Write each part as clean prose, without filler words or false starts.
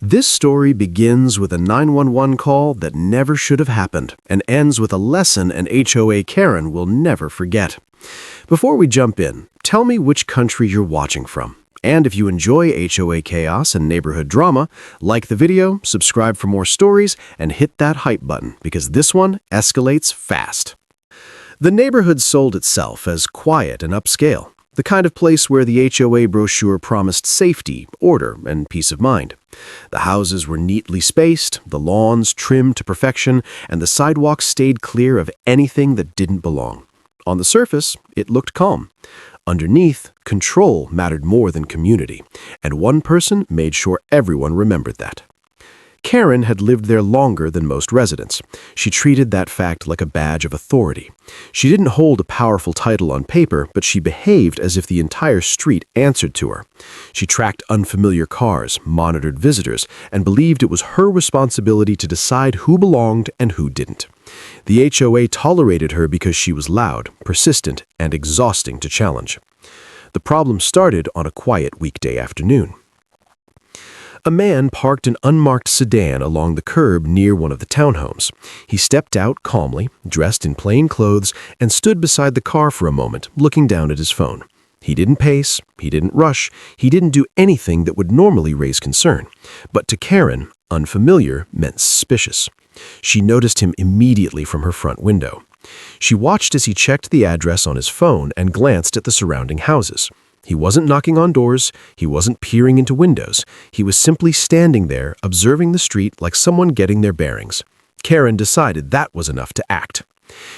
This story begins with a 911 call that never should have happened and ends with a lesson an HOA Karen will never forget. Before we jump in, tell me which country you're watching from. And if you enjoy HOA chaos and neighborhood drama, like the video, subscribe for more stories, and hit that hype button because this one escalates fast. The neighborhood sold itself as quiet and upscale, the kind of place where the HOA brochure promised safety, order, and peace of mind. The houses were neatly spaced, the lawns trimmed to perfection, and the sidewalks stayed clear of anything that didn't belong. On the surface, it looked calm. Underneath, control mattered more than community, and one person made sure everyone remembered that. Karen had lived there longer than most residents. She treated that fact like a badge of authority. She didn't hold a powerful title on paper, but she behaved as if the entire street answered to her. She tracked unfamiliar cars, monitored visitors, and believed it was her responsibility to decide who belonged and who didn't. The HOA tolerated her because she was loud, persistent, and exhausting to challenge. The problem started on a quiet weekday afternoon. A man parked an unmarked sedan along the curb near one of the townhomes. He stepped out calmly, dressed in plain clothes, and stood beside the car for a moment, looking down at his phone. He didn't pace, he didn't rush, he didn't do anything that would normally raise concern. But to Karen, unfamiliar meant suspicious. She noticed him immediately from her front window. She watched as he checked the address on his phone and glanced at the surrounding houses. He wasn't knocking on doors, he wasn't peering into windows. He was simply standing there, observing the street like someone getting their bearings. Karen decided that was enough to act.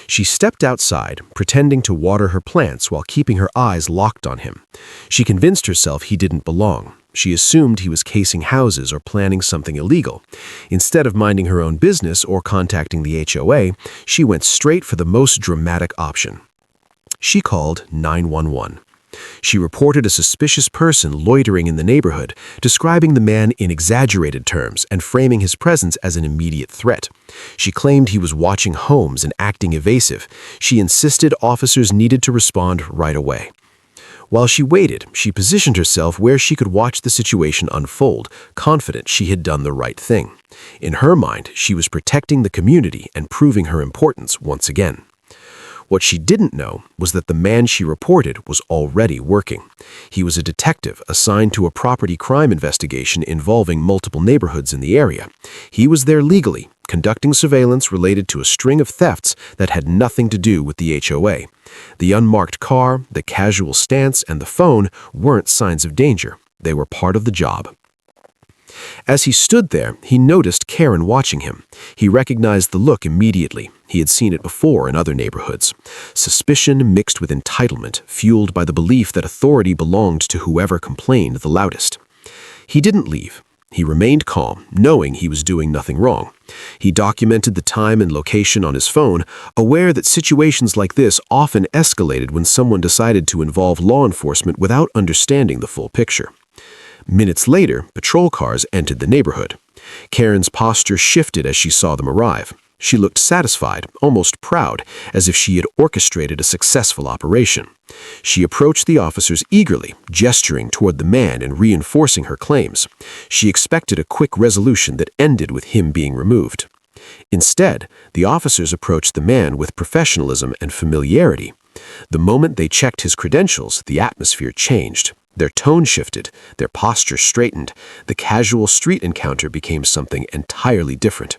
She stepped outside, pretending to water her plants while keeping her eyes locked on him. She convinced herself he didn't belong. She assumed he was casing houses or planning something illegal. Instead of minding her own business or contacting the HOA, she went straight for the most dramatic option. She called 911. She reported a suspicious person loitering in the neighborhood, describing the man in exaggerated terms and framing his presence as an immediate threat. She claimed he was watching homes and acting evasive. She insisted officers needed to respond right away. While she waited, she positioned herself where she could watch the situation unfold, confident she had done the right thing. In her mind, she was protecting the community and proving her importance once again. What she didn't know was that the man she reported was already working. He was a detective assigned to a property crime investigation involving multiple neighborhoods in the area. He was there legally, conducting surveillance related to a string of thefts that had nothing to do with the HOA. The unmarked car, the casual stance, and the phone weren't signs of danger. They were part of the job. As he stood there, he noticed Karen watching him. He recognized the look immediately. He had seen it before in other neighborhoods. Suspicion mixed with entitlement, fueled by the belief that authority belonged to whoever complained the loudest. He didn't leave. He remained calm, knowing he was doing nothing wrong. He documented the time and location on his phone, aware that situations like this often escalated when someone decided to involve law enforcement without understanding the full picture. Minutes later, patrol cars entered the neighborhood. Karen's posture shifted as she saw them arrive. She looked satisfied, almost proud, as if she had orchestrated a successful operation. She approached the officers eagerly, gesturing toward the man and reinforcing her claims. She expected a quick resolution that ended with him being removed. Instead, the officers approached the man with professionalism and familiarity. The moment they checked his credentials, the atmosphere changed. Their tone shifted, their posture straightened. The casual street encounter became something entirely different.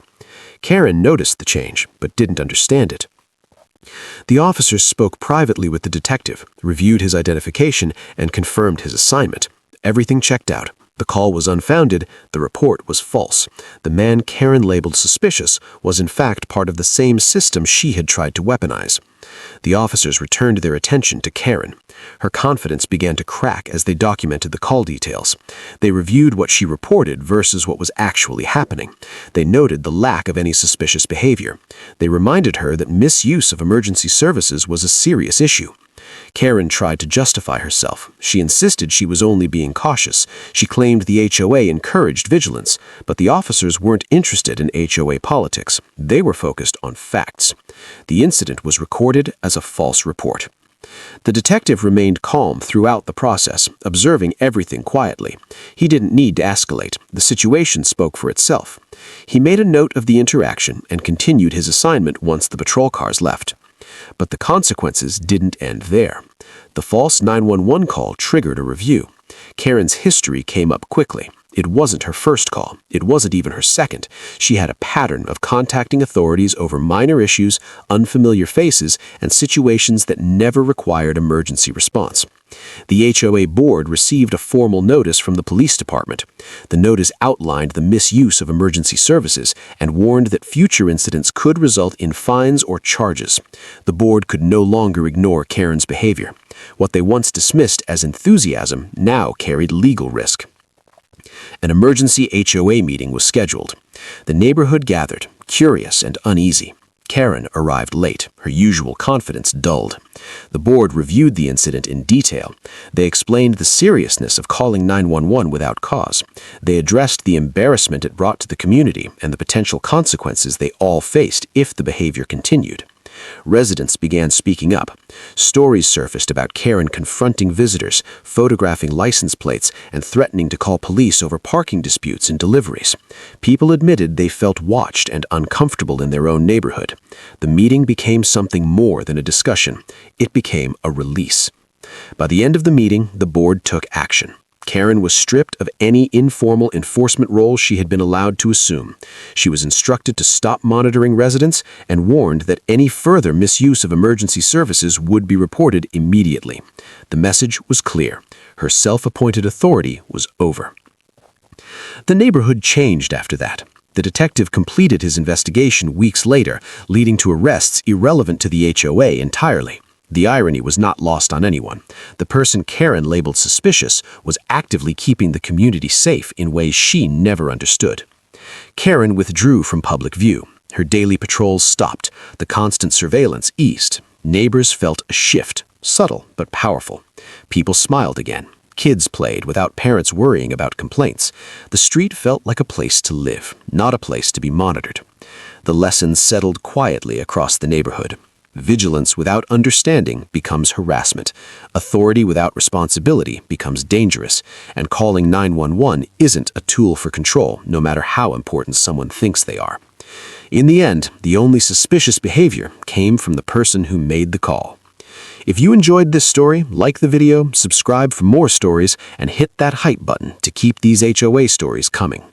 Karen noticed the change, but didn't understand it. The officers spoke privately with the detective, reviewed his identification, and confirmed his assignment. Everything checked out. The call was unfounded, the report was false. The man Karen labeled suspicious was in fact part of the same system she had tried to weaponize. The officers returned their attention to Karen. Her confidence began to crack as they documented the call details. They reviewed what she reported versus what was actually happening. They noted the lack of any suspicious behavior. They reminded her that misuse of emergency services was a serious issue. Karen tried to justify herself. She insisted she was only being cautious. She claimed the HOA encouraged vigilance, but the officers weren't interested in HOA politics. They were focused on facts. The incident was recorded as a false report. The detective remained calm throughout the process, observing everything quietly. He didn't need to escalate. The situation spoke for itself. He made a note of the interaction and continued his assignment once the patrol cars left. But the consequences didn't end there. The false 911 call triggered a review. Karen's history came up quickly. It wasn't her first call. It wasn't even her second. She had a pattern of contacting authorities over minor issues, unfamiliar faces, and situations that never required emergency response. The HOA board received a formal notice from the police department. The notice outlined the misuse of emergency services and warned that future incidents could result in fines or charges. The board could no longer ignore Karen's behavior. What they once dismissed as enthusiasm now carried legal risk. An emergency HOA meeting was scheduled. The neighborhood gathered, curious and uneasy. Karen arrived late, her usual confidence dulled. The board reviewed the incident in detail. They explained the seriousness of calling 911 without cause. They addressed the embarrassment it brought to the community and the potential consequences they all faced if the behavior continued. Residents began speaking up. Stories surfaced about Karen confronting visitors, photographing license plates, and threatening to call police over parking disputes and deliveries. People admitted they felt watched and uncomfortable in their own neighborhood. The meeting became something more than a discussion. It became a release. By the end of the meeting, the board took action. Karen was stripped of any informal enforcement role she had been allowed to assume. She was instructed to stop monitoring residents and warned that any further misuse of emergency services would be reported immediately. The message was clear. Her self-appointed authority was over. The neighborhood changed after that. The detective completed his investigation weeks later, leading to arrests irrelevant to the HOA entirely. The irony was not lost on anyone. The person Karen labeled suspicious was actively keeping the community safe in ways she never understood. Karen withdrew from public view. Her daily patrols stopped. The constant surveillance eased. Neighbors felt a shift, subtle but powerful. People smiled again. Kids played without parents worrying about complaints. The street felt like a place to live, not a place to be monitored. The lessons settled quietly across the neighborhood. Vigilance without understanding becomes harassment. Authority without responsibility becomes dangerous. And calling 911 isn't a tool for control, no matter how important someone thinks they are. In the end, the only suspicious behavior came from the person who made the call. If you enjoyed this story, like the video, subscribe for more stories, and hit that hype button to keep these HOA stories coming.